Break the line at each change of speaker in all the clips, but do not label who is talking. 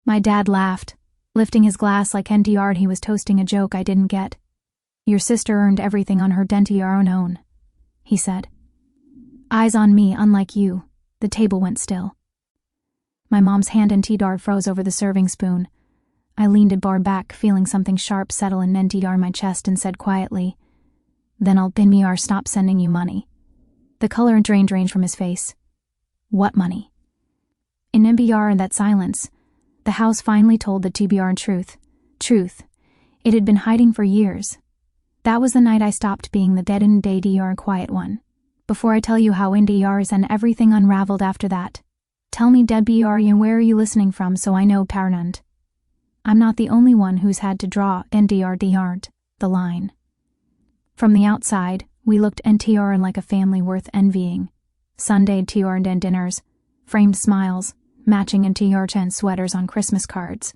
My dad laughed, lifting his glass like NTR he was toasting a joke I didn't get. Your sister earned everything on her NTR own, he said. Eyes on me, unlike you. The table went still. My mom's hand in NTR froze over the serving spoon. I leaned a bar back, feeling something sharp settle in NTR my chest, and said quietly, Then I'll NBR stop sending you money. The color drained from his face. What money? In NBR and that silence, the house finally told the TBR truth. Truth. It had been hiding for years. That was the night I stopped being the dead-in-day DR quiet one. Before I tell you how NDRs and everything unraveled after that, tell me DBR and where are you listening from so I know Parnund. I'm not the only one who's had to draw NDR the line. From the outside, we looked NTR like a family worth envying. Sunday TR and dinners, framed smiles, matching NTR sweaters on Christmas cards.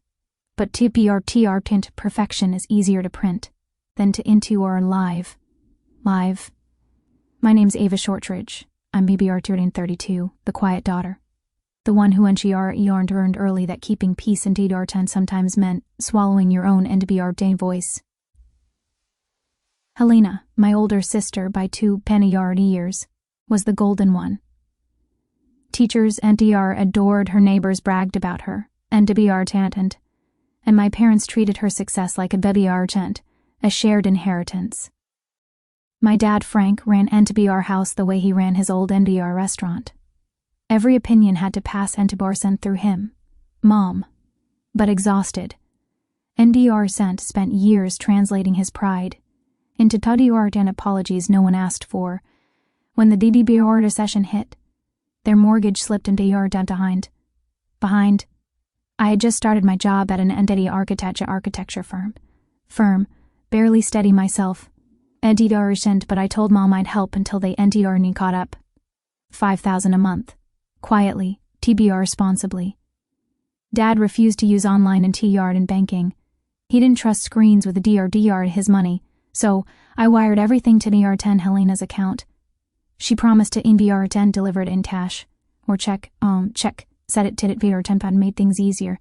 But TR tint perfection is easier to print than to NTR live. Live. My name's Ava Shortridge. I'm BBR 32, the quiet daughter. The one who NTR earned early that keeping peace in TR10 sometimes meant swallowing your own NBR day voice. Helena, my older sister by 2 penny-yard years, was the golden one. Teachers NTR adored her, neighbors bragged about her, NBR tant, and my parents treated her success like a BBR tant, a shared inheritance. My dad, Frank, ran NTBR house the way he ran his old NBR restaurant. Every opinion had to pass NTBR sent through him. Mom. But exhausted. NDR spent years translating his pride into TDR and apologies no one asked for. When the DDBR recession hit, their mortgage slipped into behind. I had just started my job at an entity architecture firm, barely steady myself. NDR sent, but I told Mom I'd help until they NDR caught up. $5,000 a month. Quietly, TBR responsibly. Dad refused to use online and TR and banking. He didn't trust screens with the DR his money, so I wired everything to DR10 Helena's account. She promised to NBR10 deliver it in cash. Or check, said it did it VR10 pad made things easier.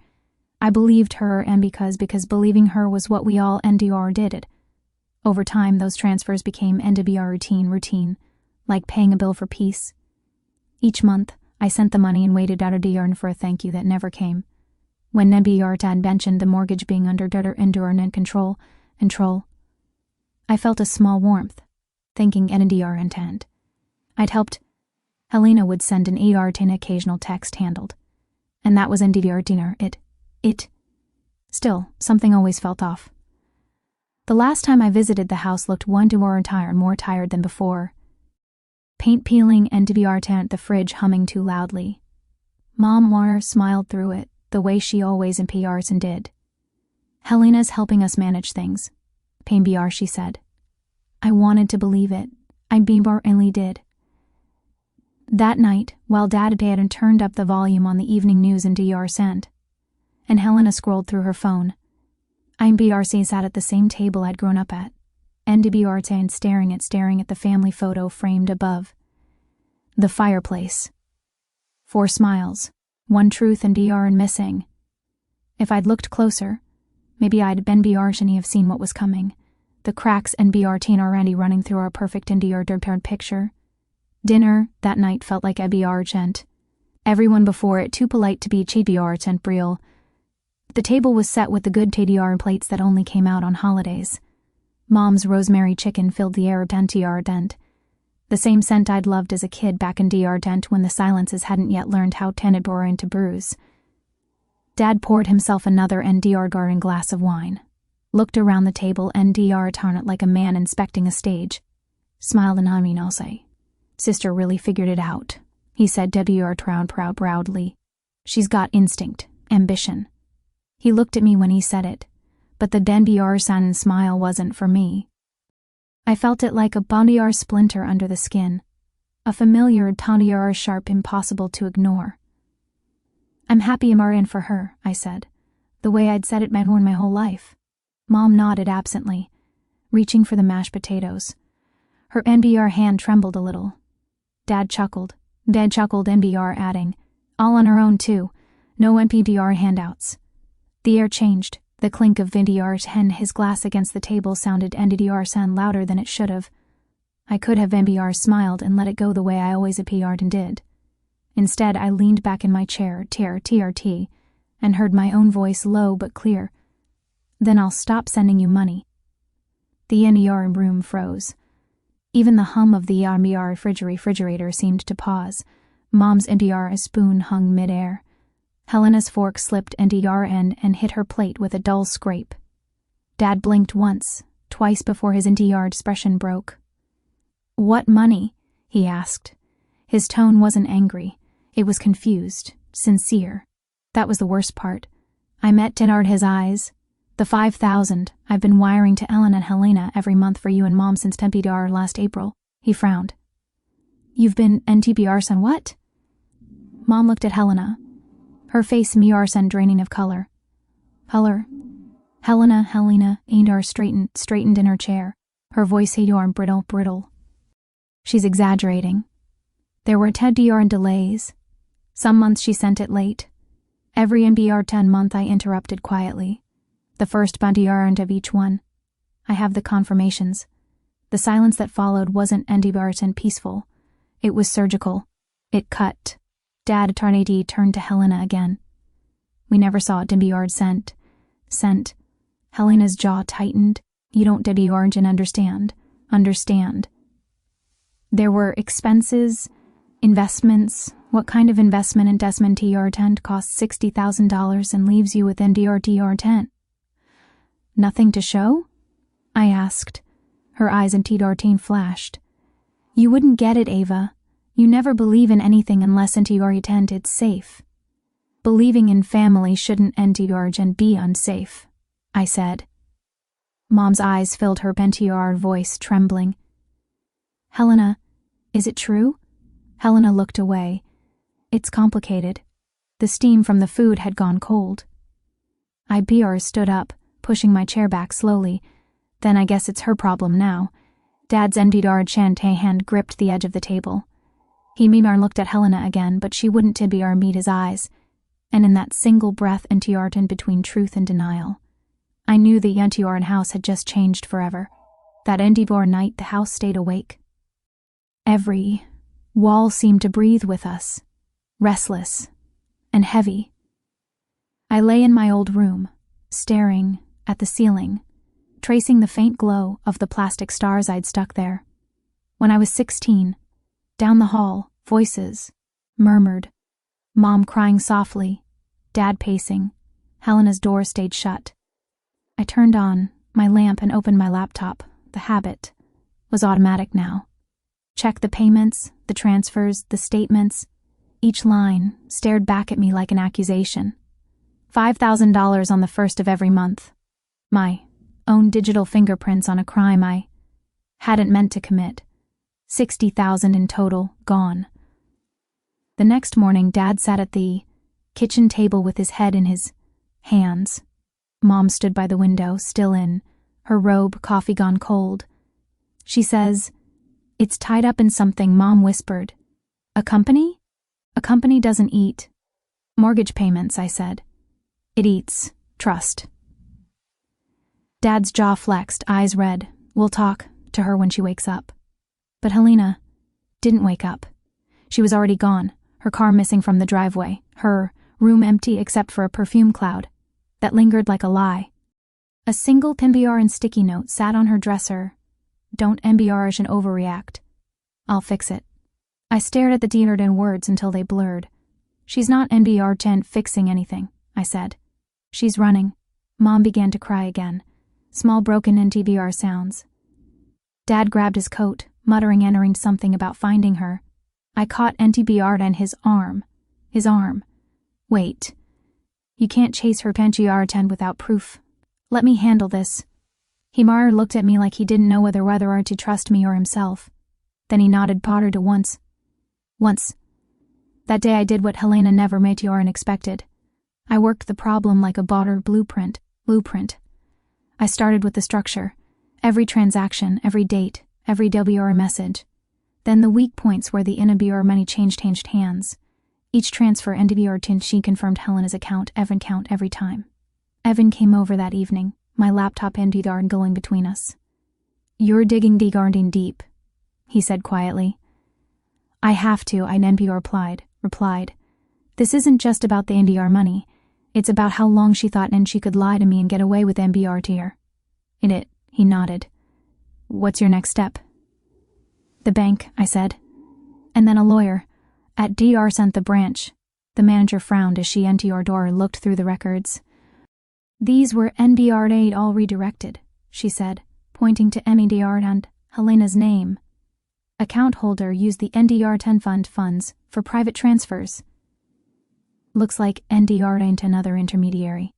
I believed her, and because believing her was what we all NDR did it. Over time, those transfers became NDBR routine, like paying a bill for peace. Each month, I sent the money and waited out a DR for a thank you that never came. When NBR Dad mentioned the mortgage being under NDR net control, I felt a small warmth, thinking NDR intent. I'd helped. Helena would send an AR-10 occasional text handled. And that was NDR dinner, it. Still, something always felt off. The last time I visited the house looked more tired than before. Paint peeling and NDR tent the fridge humming too loudly. Mom smiled through it, the way she always in PRs and did. Helena's helping us manage things. Pain BR, she said. I wanted to believe it. I BR only did. That night, while Dad had turned up the volume on the evening news in DR sent, and Helena scrolled through her phone, I BRC sat at the same table I'd grown up at, NDBR and staring at the family photo framed above. The fireplace. 4 smiles, 1 truth and DR and missing. If I'd looked closer, maybe I'd been BR and have seen what was coming. The cracks and BR teen already running through our perfect NDR parent picture. Dinner that night felt like a BR gent. Everyone before it too polite to be CBR tent real. The table was set with the good TDR plates that only came out on holidays. Mom's rosemary chicken filled the air of NTR dent. The same scent I'd loved as a kid back in DR dent when the silences hadn't yet learned how tenebor into bruise. Dad poured himself another NDR garden glass of wine, looked around the table NDR tarnet like a man inspecting a stage, smiled and I'll say, Sister really figured it out, he said WR proudly. She's got instinct, ambition. He looked at me when he said it, but the NBR sign and smile wasn't for me. I felt it like a bondiar splinter under the skin, a familiar tondiar sharp impossible to ignore. I'm happy I'm in for her, I said, the way I'd said it my whole life. Mom nodded absently, reaching for the mashed potatoes. Her NBR hand trembled a little. Dad chuckled NBR adding, all on her own too, no NPDR handouts. The air changed. The clink of NDR and his glass against the table sounded NDR sound louder than it should have. I could have NDR smiled and let it go the way I always appeared and did. Instead, I leaned back in my chair, TRT, and heard my own voice low but clear. Then I'll stop sending you money. The NDR room froze. Even the hum of the NDR refrigerator seemed to pause. Mom's NDR spoon hung mid-air. Helena's fork slipped NDR end and hit her plate with a dull scrape. Dad blinked once, twice before his NDR expression broke. "What money?" he asked. His tone wasn't angry. It was confused, sincere. That was the worst part. I met his eyes. "The 5,000 I've been wiring to Ellen and Helena every month for you and Mom since NTBR last April." He frowned. "You've been NTBR son what?" Mom looked at Helena. Her face son draining of color. Helena Aindar straightened in her chair. Her voice brittle. "She's exaggerating. There were 10 DR delays. Some months she sent it late. Every NBR 10 month I interrupted quietly. The first DR of each one. I have the confirmations. The silence that followed wasn't NDR and peaceful. It was surgical. It cut." Dad turned to Helena again. "We never saw NDR sent. Helena's jaw tightened. "You don't NDR and understand. There were expenses, investments. What kind of investment in Desmond TR10 costs $60,000 and leaves you with NDR TR10? Nothing to show?" I asked. Her eyes in TR10 flashed. "You wouldn't get it, Ava. You never believe in anything unless NTR10 it's safe. Believing in family shouldn't NTR and be unsafe," I said. Mom's eyes filled her NTR voice trembling. "Helena, is it true?" Helena looked away. "It's complicated. The steam from the food had gone cold." I stood up, pushing my chair back slowly. "Then I guess it's her problem now." Dad's NDR Chante hand gripped the edge of the table. He looked at Helena again, but she wouldn't meet his eyes. And in that single breath NTR between truth and denial, I knew the NTR house had just changed forever. That NDR night the house stayed awake. Every wall seemed to breathe with us, restless and heavy. I lay in my old room, staring at the ceiling, tracing the faint glow of the plastic stars I'd stuck there. When I was 16, down the hall, voices murmured. Mom crying softly, Dad pacing. Helena's door stayed shut. I turned on my lamp and opened my laptop. The habit was automatic now. Check the payments, the transfers, the statements. Each line stared back at me like an accusation. $5,000 on the first of every month. My own digital fingerprints on a crime I hadn't meant to commit. 60,000 in total, gone. The next morning, Dad sat at the kitchen table with his head in his hands. Mom stood by the window, still in her robe, coffee gone cold. She says, "It's tied up in something," Mom whispered. "A company? A company doesn't eat mortgage payments," I said. "It eats trust." Dad's jaw flexed, eyes red. "We'll talk to her when she wakes up." But Helena didn't wake up. She was already gone, her car missing from the driveway, her room empty except for a perfume cloud that lingered like a lie. A single NBR and sticky note sat on her dresser. "Don't NBRish and overreact. I'll fix it." I stared at the deanered in words until they blurred. "She's not NBR10 fixing anything," I said. "She's running." Mom began to cry again. Small broken NTBR sounds. Dad grabbed his coat, muttering entering something about finding her. I caught NTBR and his arm. "Wait. You can't chase her NTBR10 without proof. Let me handle this." Himar looked at me like he didn't know whether to trust me or himself. Then he nodded Potter to once. That day I did what Helena never made or unexpected. I worked the problem like a botter blueprint. I started with the structure. Every transaction, every date, every WR message. Then the weak points where the NBR money changed hands. Each transfer NBR she confirmed Helena's account every time. Evan came over that evening, my laptop and DDR going between us. "You're digging the garden deep," he said quietly. "I have to," I NPR replied. "This isn't just about the NDR money. It's about how long she thought and she could lie to me and get away with NBR tier." "It," he nodded. "What's your next step?" "The bank," I said. "And then a lawyer. At DR sent the branch." The manager frowned as she entered your door and looked through the records. "These were NBR 8 all redirected," she said, pointing to MEDR and Helena's name. "Account holder used the NDR 10 funds for private transfers." "Looks like NDR ain't another intermediary."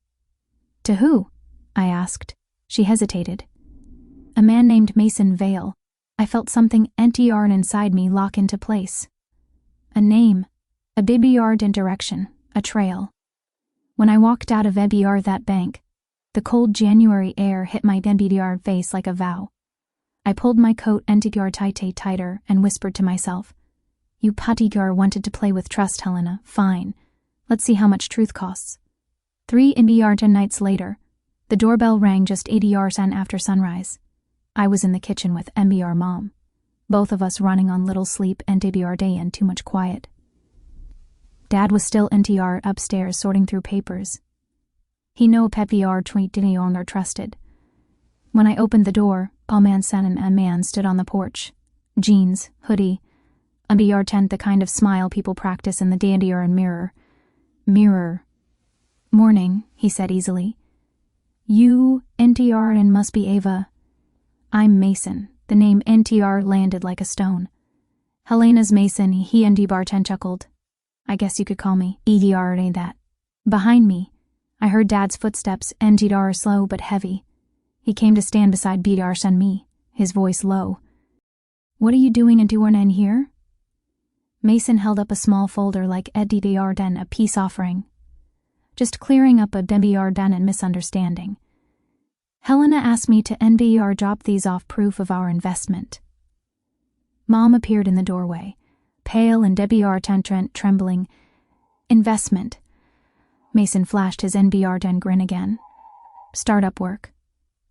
"To who?" I asked. She hesitated. "A man named Mason Vale." I felt something NTR inside me lock into place. A name, a BBR in direction, a trail. When I walked out of NBR that bank, the cold January air hit my NBR face like a vow. I pulled my coat NTR tighter and whispered to myself, "You puttygar wanted to play with trust, Helena. Fine. Let's see how much truth costs." 3 NBR 10 nights later, the doorbell rang just 80 hours after sunrise. I was in the kitchen with NBR mom, both of us running on little sleep and NBR day and too much quiet. Dad was still NTR upstairs sorting through papers. He no PPR tweet didn't own or trusted. When I opened the door, a man stood on the porch. Jeans, hoodie, NBR 10, the kind of smile people practice in the NDR mirror. "Morning," he said easily. "You, NTR, and must be Ava." "I'm Mason." The name NTR landed like a stone. "Helena's Mason," he and Barton chuckled. "I guess you could call me EDR, ain't that?" Behind me, I heard Dad's footsteps, NTR slow but heavy. He came to stand beside BDR and me, his voice low. "What are you doing in here?" Mason held up a small folder like EDR den, a peace offering. "Just clearing up a DBR den and misunderstanding. Helena asked me to NBR drop these off proof of our investment." Mom appeared in the doorway, pale and DBR trembling. "Investment." Mason flashed his NBR 10 grin again. "Startup work.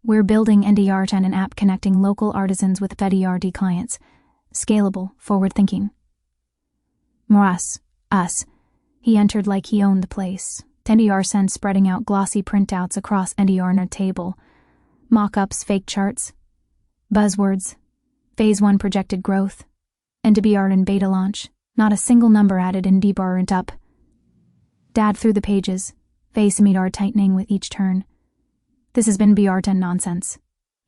We're building NDR 10, an app connecting local artisans with FediRD clients. Scalable, forward-thinking." "More us." He entered like he owned the place. NDR sent spreading out glossy printouts across NDR on a table. Mock-ups, fake charts. Buzzwords. Phase 1 projected growth. NDBR in beta launch. Not a single number added in DBR and up. Dad threw the pages, face MEDR tightening with each turn. "This has been BR10 nonsense,"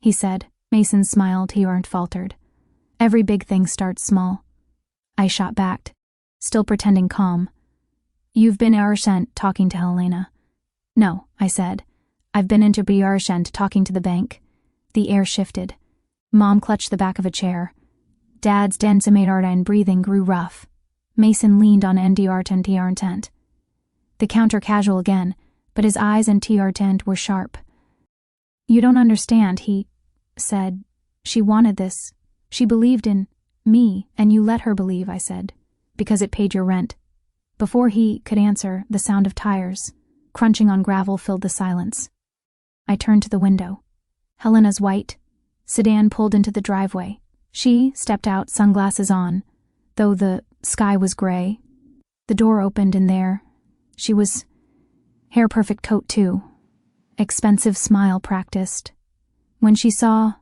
he said. Mason smiled, he faltered. "Every big thing starts small." I shot back, still pretending calm. "You've been Arshent talking to Helena." "No," I said. "I've been into Arshent talking to the bank." The air shifted. Mom clutched the back of a chair. Dad's densimated and breathing grew rough. Mason leaned on NDR 10 TR tent. The counter casual again, but his eyes and TR tent were sharp. "You don't understand," he said. "She wanted this. She believed in me, and you let her believe," I said, "because it paid your rent." Before he could answer, the sound of tires crunching on gravel filled the silence. I turned to the window. Helena's white sedan pulled into the driveway. She stepped out, sunglasses on, though the sky was gray. The door opened and there she was. Hair-perfect coat too. Expensive smile practiced. When she saw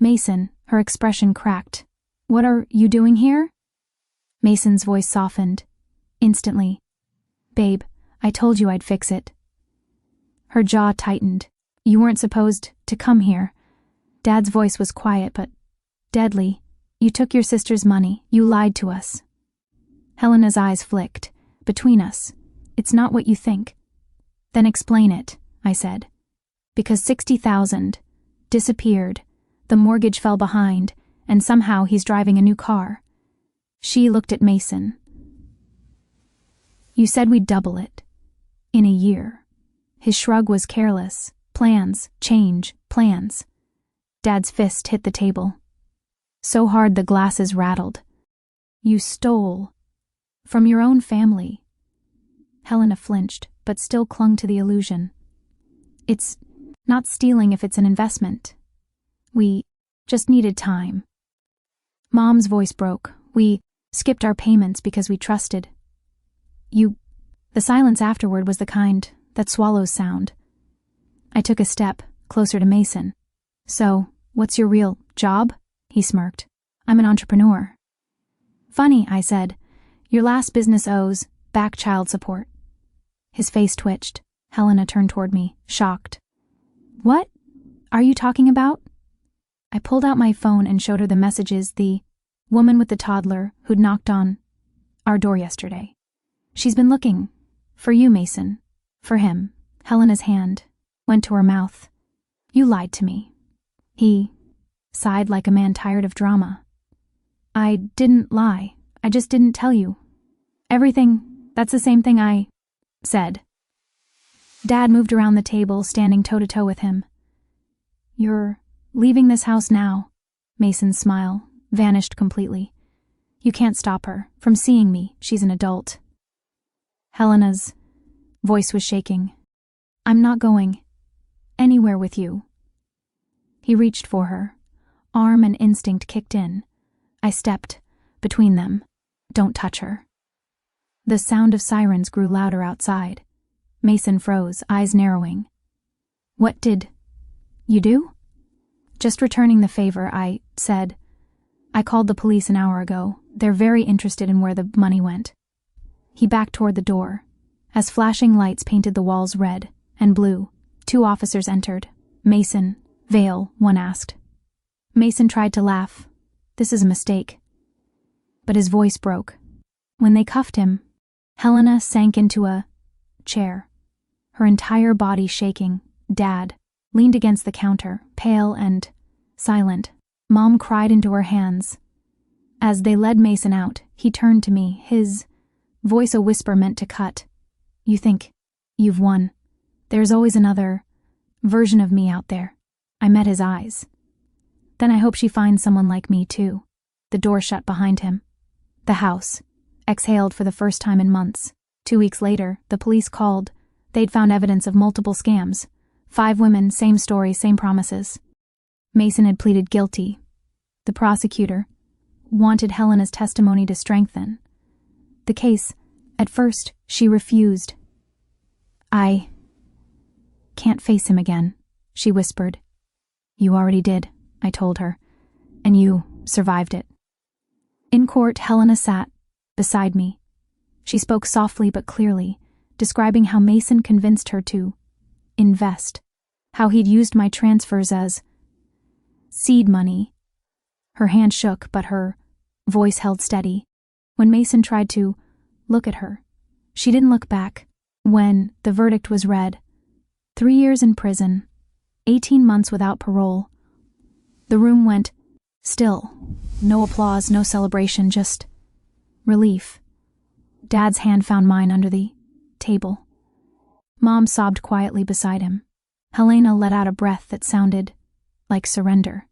Mason, her expression cracked. "What are you doing here?" Mason's voice softened. Instantly. "Babe, I told you I'd fix it." Her jaw tightened. "You weren't supposed to come here." Dad's voice was quiet but deadly. "You took your sister's money. You lied to us." Helena's eyes flicked. "Between us, it's not what you think." "Then explain it," I said. "Because 60,000 disappeared, the mortgage fell behind, and somehow he's driving a new car." She looked at Mason. "You said we'd double it. In a year." His shrug was careless. "Plans, change, plans." Dad's fist hit the table. So hard the glasses rattled. "You stole. From your own family." Helena flinched, but still clung to the illusion. It's not stealing if it's an investment. We just needed time. Mom's voice broke. We skipped our payments because we trusted. The silence afterward was the kind that swallows sound. I took a step closer to Mason. So, what's your real job? He smirked. I'm an entrepreneur. Funny, I said. Your last business owes back child support. His face twitched. Helena turned toward me, shocked. What are you talking about? I pulled out my phone and showed her the messages the woman with the toddler who'd knocked on our door yesterday. She's been looking for you, Mason. For him. Helena's hand went to her mouth. You lied to me. He sighed like a man tired of drama. I didn't lie. I just didn't tell you. Everything, that's the same thing I said. Dad moved around the table, standing toe-to-toe with him. You're leaving this house now. Mason's smile vanished completely. You can't stop her from seeing me. She's an adult. Helena's voice was shaking. I'm not going anywhere with you. He reached for her. Arm and instinct kicked in. I stepped between them. Don't touch her. The sound of sirens grew louder outside. Mason froze, eyes narrowing. What did you do? Just returning the favor, I said. I called the police an hour ago. They're very interested in where the money went. He backed toward the door. As flashing lights painted the walls red and blue, 2 officers entered. Mason, Vale, one asked. Mason tried to laugh. This is a mistake. But his voice broke. When they cuffed him, Helena sank into a chair, her entire body shaking. Dad leaned against the counter, pale and silent. Mom cried into her hands. As they led Mason out, he turned to me, his voice a whisper meant to cut. You think you've won. There's always another version of me out there. I met his eyes. Then I hope she finds someone like me, too. The door shut behind him. The house exhaled for the first time in months. 2 weeks later, the police called. They'd found evidence of multiple scams. 5 women, same story, same promises. Mason had pleaded guilty. The prosecutor wanted Helena's testimony to strengthen the case. At first, she refused. I can't face him again, she whispered. You already did, I told her, and you survived it. In court, Helena sat beside me. She spoke softly but clearly, describing how Mason convinced her to invest, how he'd used my transfers as seed money. Her hand shook, but her voice held steady. When Mason tried to look at her, she didn't look back. When the verdict was read, 3 years in prison, 18 months without parole, the room went still. No applause, no celebration, just relief. Dad's hand found mine under the table. Mom sobbed quietly beside him. Helena let out a breath that sounded like surrender.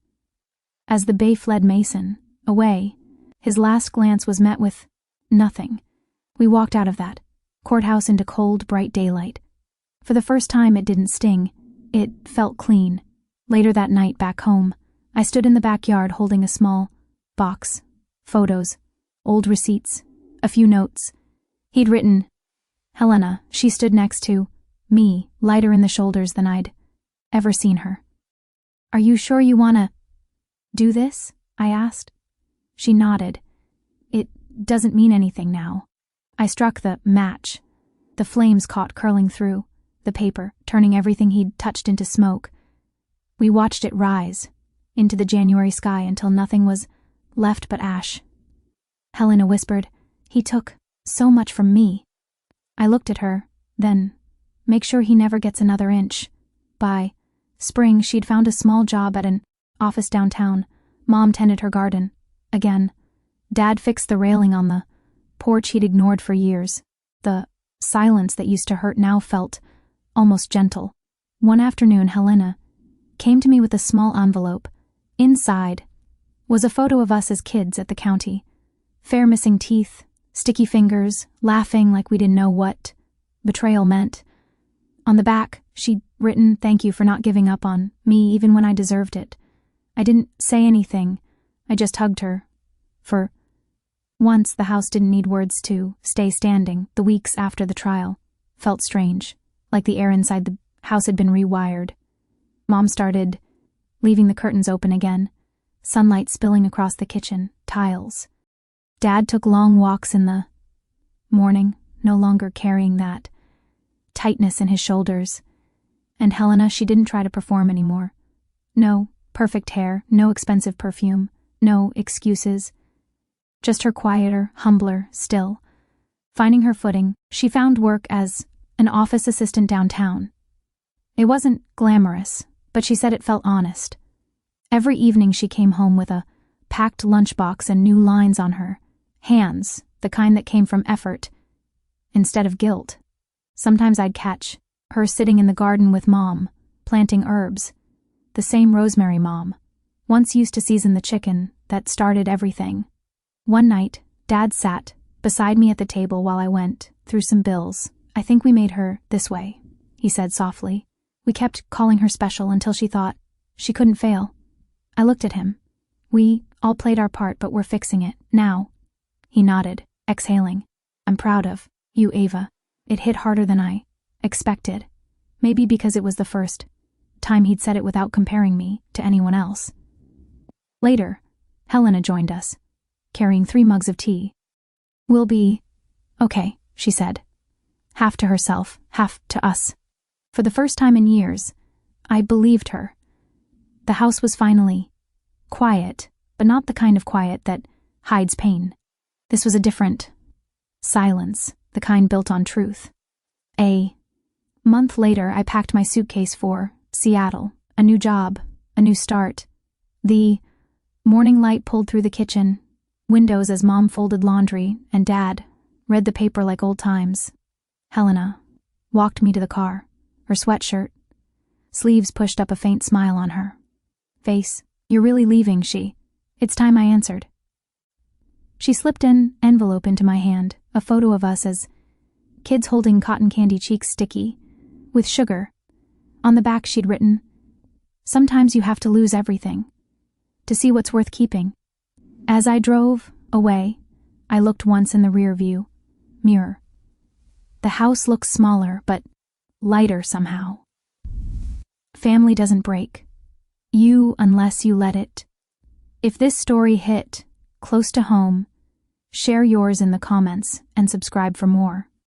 As the bae fled Mason away, his last glance was met with nothing. We walked out of that courthouse into cold, bright daylight. For the first time, it didn't sting. It felt clean. Later that night, back home, I stood in the backyard holding a small box, photos, old receipts, a few notes. He'd written, Helena. She stood next to me, lighter in the shoulders than I'd ever seen her. Are you sure you wanna do this? I asked. She nodded. It doesn't mean anything now. I struck the match. The flames caught curling through the paper, turning everything he'd touched into smoke. We watched it rise into the January sky until nothing was left but ash. Helena whispered, He took so much from me. I looked at her, then, make sure he never gets another inch. By spring, she'd found a small job at an office downtown. Mom tended her garden. Again, Dad fixed the railing on the porch he'd ignored for years. The silence that used to hurt now felt almost gentle. One afternoon, Helena came to me with a small envelope. Inside was a photo of us as kids at the county. Fair missing teeth, sticky fingers, laughing like we didn't know what betrayal meant. On the back, she'd written, "Thank you for not giving up on me even when I deserved it." I didn't say anything. I just hugged her. For once, the house didn't need words to stay standing. The weeks after the trial felt strange, like the air inside the house had been rewired. Mom started leaving the curtains open again, sunlight spilling across the kitchen tiles. Dad took long walks in the morning, no longer carrying that tightness in his shoulders. And Helena, she didn't try to perform anymore. No perfect hair, no expensive perfume, no excuses. Just her quieter, humbler still. Finding her footing, she found work as an office assistant downtown. It wasn't glamorous, but she said it felt honest. Every evening she came home with a packed lunchbox and new lines on her hands, the kind that came from effort instead of guilt. Sometimes I'd catch her sitting in the garden with Mom, planting herbs. The same Rosemary Mom once used to season the chicken that started everything. One night, Dad sat beside me at the table while I went through some bills. "I think we made her this way," he said softly. "We kept calling her special until she thought she couldn't fail." I looked at him. "We all played our part, but we're fixing it now." He nodded, exhaling. "I'm proud of you, Ava." It hit harder than I expected. Maybe because it was the first time he'd said it without comparing me to anyone else. Later, Helena joined us, carrying 3 mugs of tea. "We'll be okay," she said. Half to herself, half to us. For the first time in years, I believed her. The house was finally quiet, but not the kind of quiet that hides pain. This was a different silence, the kind built on truth. A month later, I packed my suitcase for Seattle, a new job, a new start. The morning light pulled through the kitchen windows as Mom folded laundry and Dad read the paper like old times. Helena walked me to the car, her sweatshirt sleeves pushed up, a faint smile on her face. "You're really leaving?" "It's time," I answered. She slipped an envelope into my hand, a photo of us as kids holding cotton candy, cheeks sticky with sugar. On the back she'd written, "Sometimes you have to lose everything to see what's worth keeping." As I drove away, I looked once in the rear view mirror. The house looked smaller, but lighter somehow. Family doesn't break you unless you let it. If this story hit close to home, share yours in the comments and subscribe for more.